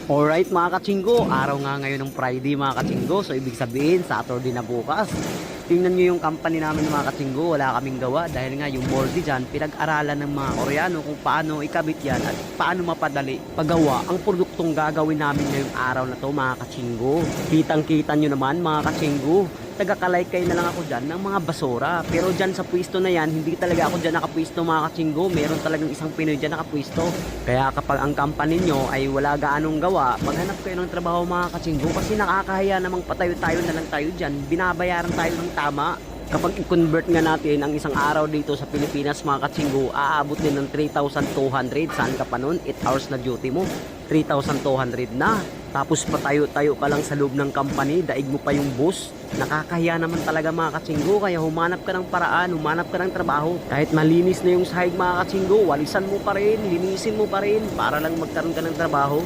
Alright mga katsinggo, araw nga ngayon ng Friday mga katsinggo. So ibig sabihin Saturday na bukas. Tingnan nyo yung company namin mga katsinggo, wala kaming gawa dahil nga yung moldy dyan, pinag-aralan ng mga Koreano kung paano ikabit yan at paano mapadali paggawa ang produktong gagawin namin ngayong araw na to mga katsinggo. Kitang kita nyo naman mga katsinggo, taga-kalaykay na lang ako dyan ng mga basura. Pero dyan sa pwesto na yan, hindi talaga ako dyan nakapwesto mga katsinggo. Meron talagang isang Pinoy dyan nakapwesto. Kaya kapag ang company nyo ay wala gaanong gawa, maghanap kayo ng trabaho mga katsinggo. Kasi nakakahiya namang patayo-tayo na lang tayo dyan. Binabayaran tayo ng tama. Kapag i-convert nga natin ang isang araw dito sa Pilipinas mga katsinggo, aabot din ng 3,200. Saan ka pa nun? 8 hours na duty mo. 3,200 na. Tapos patayo-tayo ka lang sa loob ng company, daig mo pa yung boss. Nakakahiya naman talaga mga katsinggo, kaya humanap ka ng paraan, humanap ka ng trabaho. Kahit malinis na yung sahig mga katsinggo, walisan mo pa rin, linisin mo pa rin para lang magkaroon ka ng trabaho.